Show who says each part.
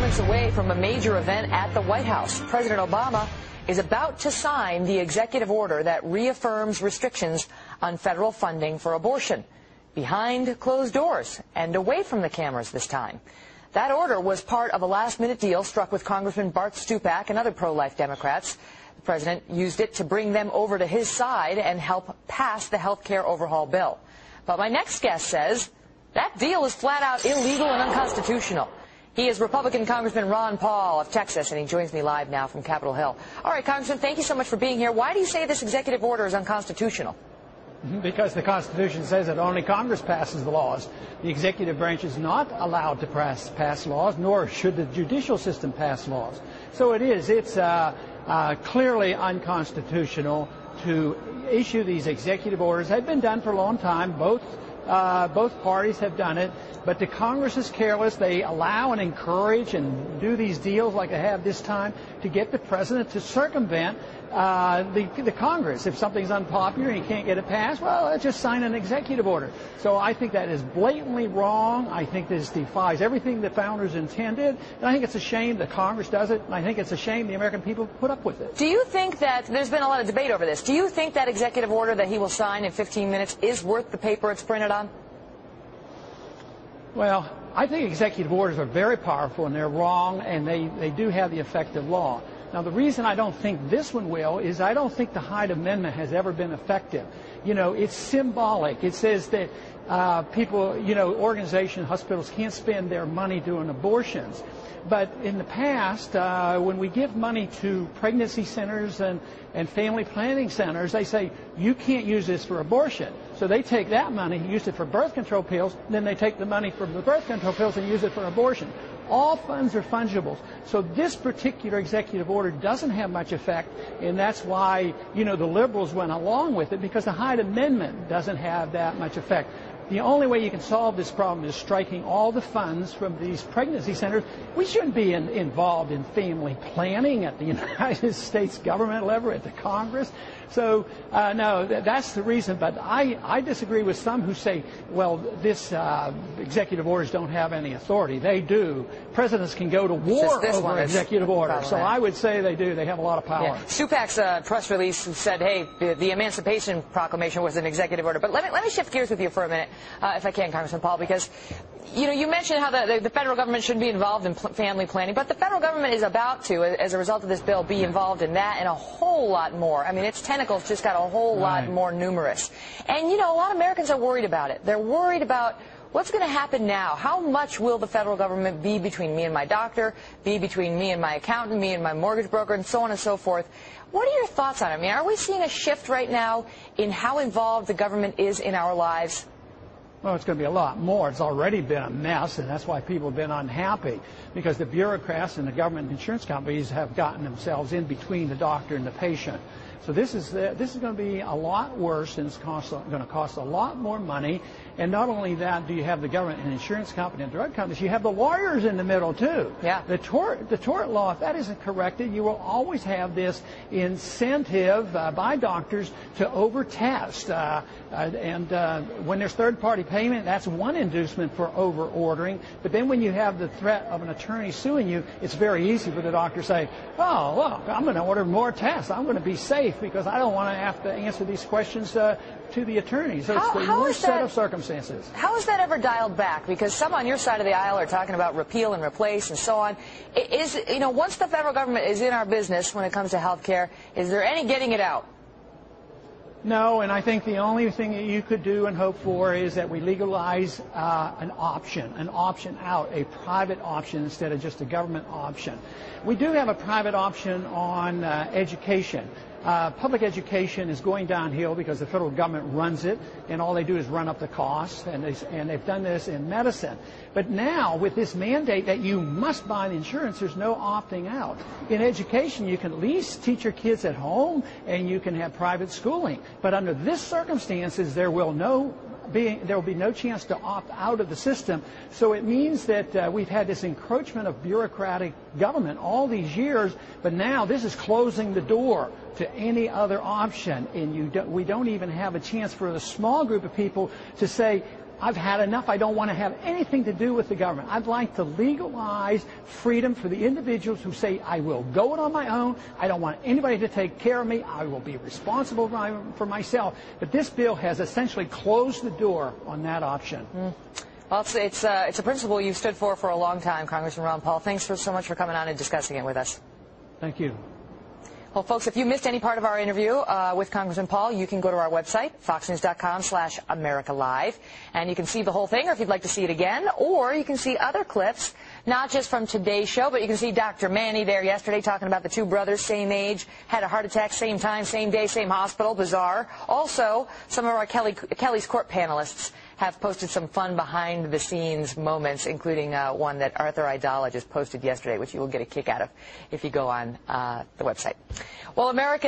Speaker 1: moments away from a major event at the White House. President Obama is about to sign the executive order that reaffirms restrictions on federal funding for abortion, behind closed doors and away from the cameras this time. That order was part of a last-minute deal struck with Congressman Bart Stupak and other pro-life Democrats. The president used it to bring them over to his side and help pass the health care overhaul bill. But my next guest says that deal is flat-out illegal and unconstitutional. He is Republican Congressman Ron Paul of Texas, and he joins me live now from Capitol Hill. All right, Congressman, thank you so much for being here. Why do you say this executive order is unconstitutional?
Speaker 2: Because the Constitution says that only Congress passes the laws. The executive branch is not allowed to pass laws, nor should the judicial system pass laws. So it's clearly unconstitutional to issue these executive orders. They've been done for a long time. Both parties have done it. But the Congress is careless. They allow and encourage and do these deals like they have this time to get the president to circumvent the Congress. If something's unpopular and you can't get it passed, well, let's just sign an executive order. So I think that is blatantly wrong. I think this defies everything the founders intended. And I think it's a shame that Congress does it. And I think it's a shame the American people put up with it.
Speaker 1: Do you think that there's been a lot of debate over this? Do you think that executive order that he will sign in 15 minutes is worth the paper it's printed on?
Speaker 2: Well, I think executive orders are very powerful, and they're wrong, and they do have the effect of law. Now, the reason I don't think this one will is I don't think the Hyde Amendment has ever been effective. You know, it's symbolic. It says that people, organizations, hospitals can't spend their money doing abortions. But in the past, when we give money to pregnancy centers and family planning centers, they say, you can't use this for abortion. So they take that money, use it for birth control pills, and then they take the money from the birth control pills and use it for abortion. All funds are fungible. So this particular executive order doesn't have much effect, and that's why, the liberals went along with it, because the Hyde Amendment doesn't have that much effect. The only way you can solve this problem is striking all the funds from these pregnancy centers. We shouldn't be involved in family planning at the United States government level, at the Congress. So, no, that's the reason. But I disagree with some who say, well, this executive orders don't have any authority. They do. Presidents can go to war over executive orders. So I would say they do. They have a lot of power.
Speaker 1: Yeah. Stupak's press release said, hey, the Emancipation Proclamation was an executive order. But let me shift gears with you for a minute, if I can, Congressman Paul, because you mentioned how the federal government shouldn't be involved in family planning, but the federal government is about to, as a result of this bill, be involved in that and a whole lot more. I mean, its tentacles just got a whole lot more numerous. And, a lot of Americans are worried about it. They're worried about what's going to happen now. How much will the federal government be between me and my doctor, be between me and my accountant, me and my mortgage broker, and so on and so forth? What are your thoughts on it? I mean, are we seeing a shift right now in how involved the government is in our lives?
Speaker 2: Well, it's going to be a lot more. It's already been a mess, and that's why people have been unhappy, because the bureaucrats and the government insurance companies have gotten themselves in between the doctor and the patient. So this is going to be a lot worse, and it's going to cost a lot more money. And not only that, do you have the government and insurance company and drug companies, you have the lawyers in the middle too.
Speaker 1: Yeah.
Speaker 2: The tort law, if that isn't corrected, you will always have this incentive by doctors to over-test. And when there's third-party payment, that's one inducement for over-ordering. But then when you have the threat of an attorney suing you, it's very easy for the doctor to say, oh, look, I'm going to order more tests. I'm going to be safe because I don't want to have to answer these questions to the attorney. So it's the worst set of circumstances.
Speaker 1: How is that ever dialed back? Because some on your side of the aisle are talking about repeal and replace and so on. Once the federal government is in our business when it comes to health care, is there any getting it out?
Speaker 2: No, and I think the only thing that you could do and hope for is that we legalize an option out, a private option instead of just a government option. We do have a private option on education. Public education is going downhill because the federal government runs it, and all they do is run up the costs, and they've done this in medicine. But now, with this mandate that you must buy the insurance, there's no opting out. In education, you can at least teach your kids at home, and you can have private schooling. But under this circumstances, there will be no chance to opt out of the system. So it means that we've had this encroachment of bureaucratic government all these years, but now this is closing the door to any other option, and we don't even have a chance for a small group of people to say, I've had enough. I don't want to have anything to do with the government. I'd like to legalize freedom for the individuals who say, I will go it on my own. I don't want anybody to take care of me. I will be responsible for myself. But this bill has essentially closed the door on that option.
Speaker 1: Well, it's a principle you've stood for a long time, Congressman Ron Paul. Thanks so much for coming on and discussing it with us.
Speaker 2: Thank you.
Speaker 1: Well, folks, if you missed any part of our interview with Congressman Paul, you can go to our website, foxnews.com/AmericaLive, and you can see the whole thing, or if you'd like to see it again, or you can see other clips, not just from today's show, but you can see Dr. Manny there yesterday talking about the two brothers, same age, had a heart attack, same time, same day, same hospital, bizarre. Also, some of our Kelly's Court panelists have posted some fun behind-the-scenes moments, including one that Arthur Idala just posted yesterday, which you will get a kick out of if you go on the website. Well, America